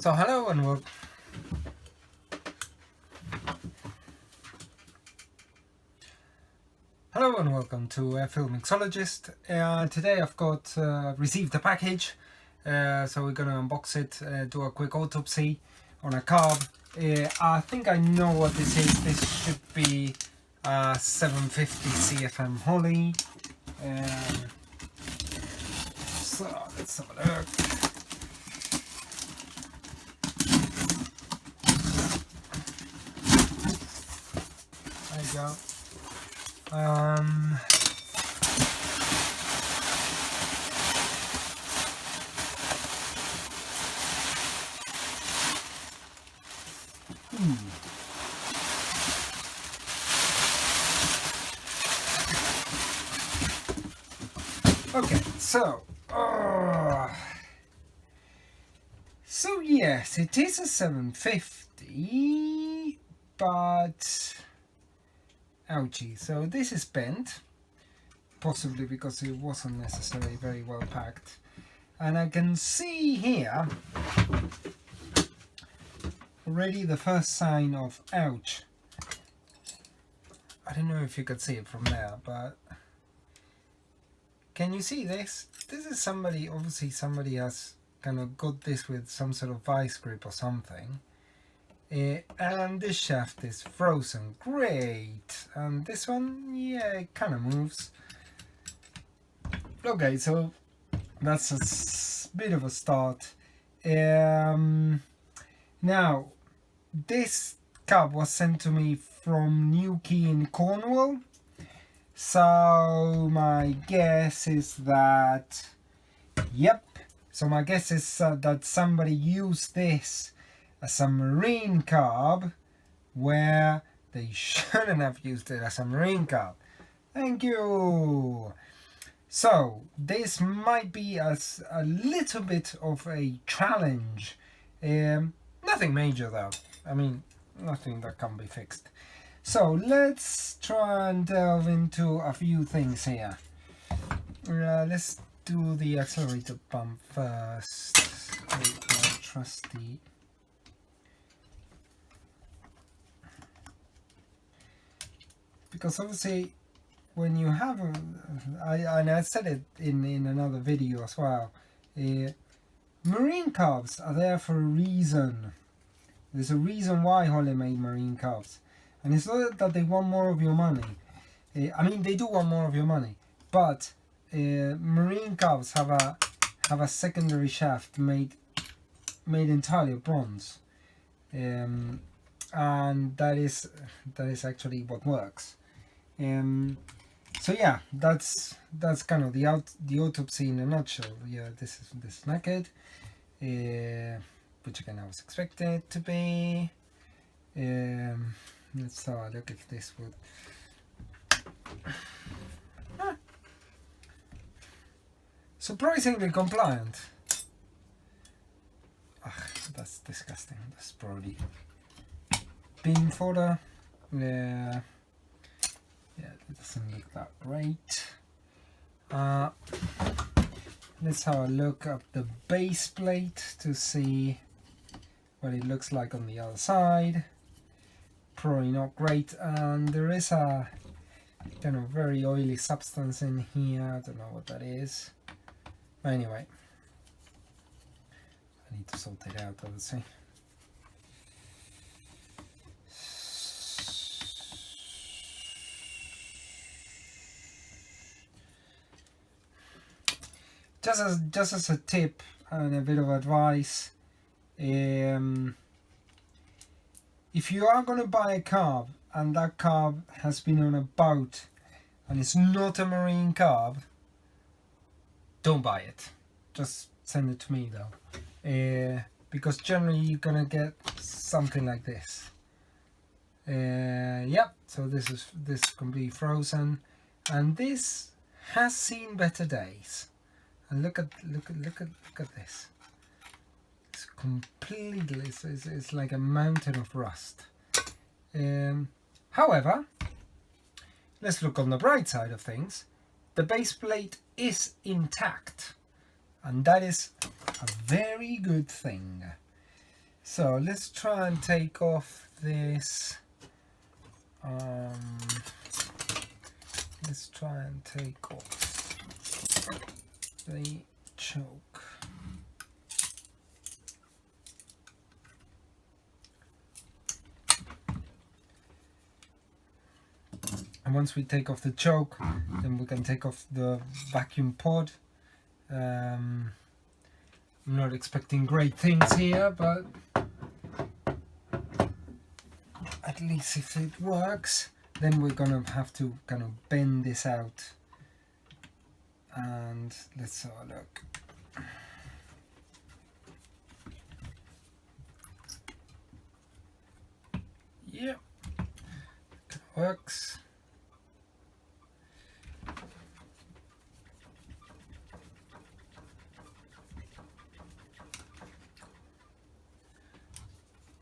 So hello and welcome to Mixologist. Today I've got received a package, so we're gonna unbox it, do a quick autopsy on a carb. I think I know what this is. This should be 750 CFM Holley. So let's have a look. There you go. Okay, so yes, it is a 750, but ouchie. So this is bent, possibly because it wasn't necessarily very well packed, and I can see here already the first sign of ouch. I don't know if you could see it from there, but can you see this? This is somebody, obviously somebody has kind of got this with some sort of vice grip or something. And this shaft is frozen. Great. And this one, yeah, it kind of moves. Okay, so that's a bit of a start. Now, this carb was sent to me from Newquay in Cornwall. So my guess is that, yep. So my guess is that somebody used this as a marine carb where they shouldn't have used it as a marine carb. Thank you. So this might be a little bit of a challenge. Nothing major though. I mean, nothing that can be fixed. So let's try and delve into a few things here. Let's do the accelerator pump first. With my trusty. Because obviously, when you have, I said it in another video as well, marine carbs are there for a reason. There's a reason why Holley made marine carbs. And it's not that they want more of your money. I mean, they do want more of your money, but marine carbs have a secondary shaft made entirely of bronze, and that is actually what works. So yeah, that's kind of the autopsy in a nutshell. Yeah, this is naked, which again I was expecting it to be. Let's have a look if this would. Surprisingly compliant. Ugh, that's disgusting. That's probably bean fodder. Yeah, it doesn't look that great. Let's have a look at the base plate to see what it looks like on the other side. Probably not great, and there is a kind of very oily substance in here. I don't know what that is. But anyway, I need to sort it out, obviously. Just as a tip and a bit of advice, if you are going to buy a carb and that carb has been on a boat and it's not a marine carb, don't buy it. Just send it to me though, because generally you're gonna get something like this. Yep. So this can be frozen, and this has seen better days. And look at this. It's completely. It's like a mountain of rust. However, let's look on the bright side of things. The base plate is intact, and that is a very good thing. So let's try and take off this. Let's try and take off the choke. And once we take off the choke, then we can take off the vacuum pod. I'm not expecting great things here, but at least if it works, then we're gonna have to kind of bend this out. And let's have a look. Yeah, it works.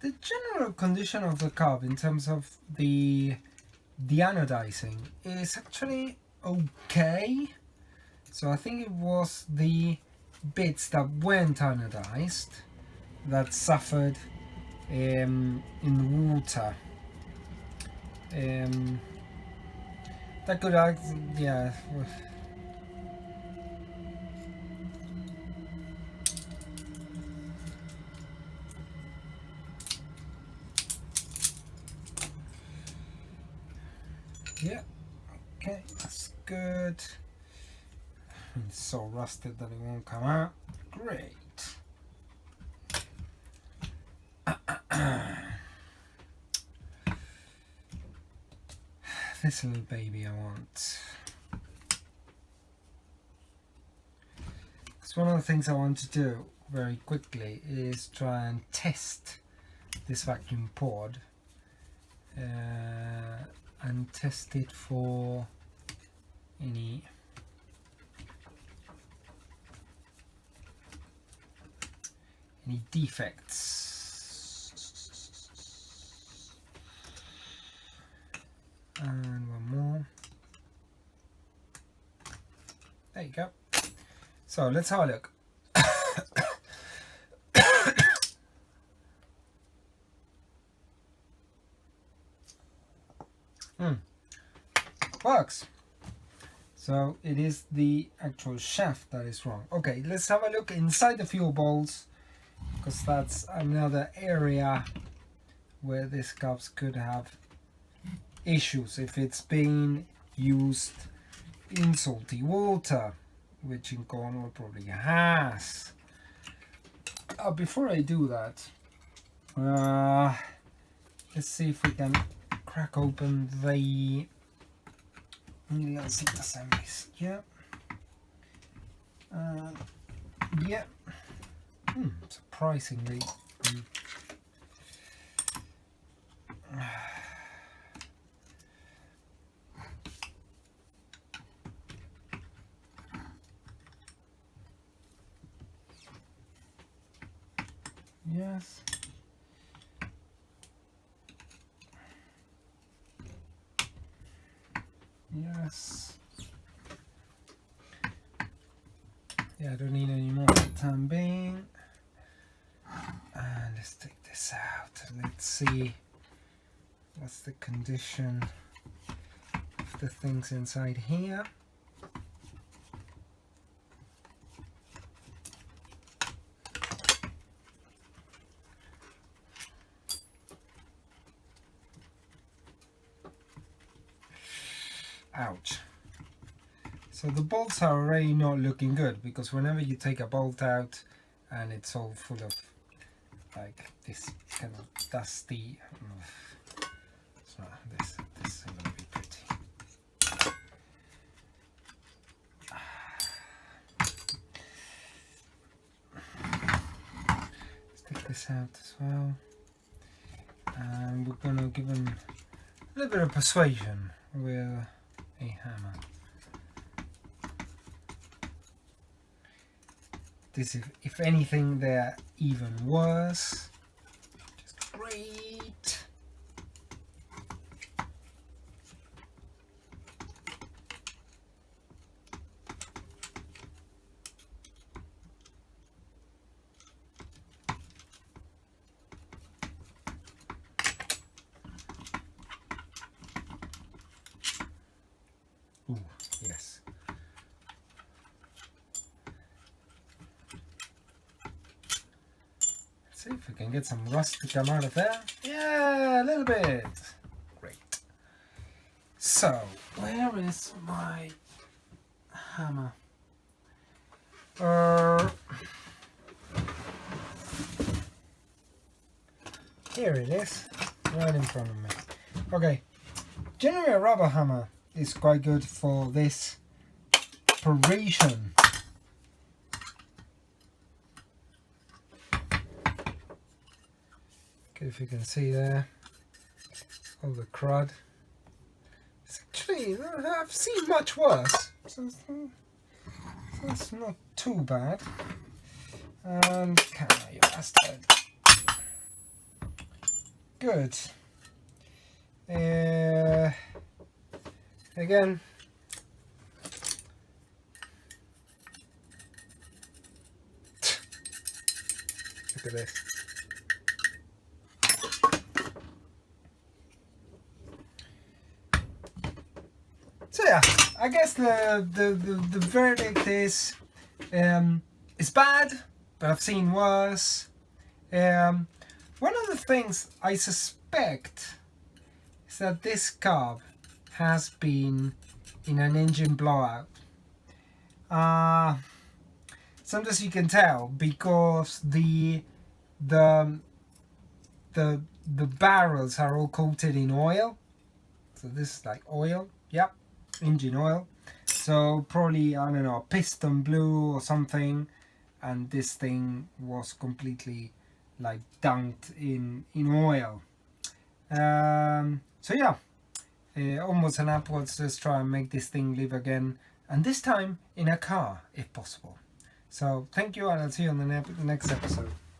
The general condition of the carb in terms of the deanodizing is actually okay. So I think it was the bits that weren't anodized that suffered in water. That could act, yeah. Yeah, okay, that's good. It's so rusted that it won't come out. Great. This little baby I want. Because one of the things I want to do very quickly is try and test this vacuum pod and test it for any defects. And one more. There you go. So let's have a look. Works. So it is the actual shaft that is wrong. Okay, let's have a look inside the fuel bowls, because that's another area where this carbs could have issues if it's being used in salty water, which in Cornwall probably has. Before I do that, let's see if we can crack open the seat assemblies. Yeah. Yeah. Surprisingly. Yes. Yes. Yeah, I don't need any more for the time being. And let's take this out and let's see what's the condition of the things inside here. Ouch. So the bolts are already not looking good, because whenever you take a bolt out and it's all full of like this kind of dusty, it's not, this isn't going to be pretty. Let's take this out as well, and we're going to give them a little bit of persuasion with a hammer. This, if anything, they're even worse. Just great. See if we can get some rust to come out of there. Yeah, a little bit. Great. So, where is my hammer? Here it is, right in front of me. Okay, generally a rubber hammer is quite good for this operation. Okay, if you can see there, all the crud. It's actually, I've seen much worse, so that's not too bad. And camera, you bastard. Good. Again, look at this. So yeah, I guess the verdict is it's bad, but I've seen worse. One of the things I suspect is that this carb has been in an engine blowout. Sometimes you can tell because the barrels are all coated in oil. So this is like oil, yep, engine oil. So probably, I don't know, a piston blew or something, and this thing was completely like dunked in oil. So yeah, onwards and upwards. Let's try and make this thing live again, and this time in a car if possible. So thank you, and I'll see you on the next episode.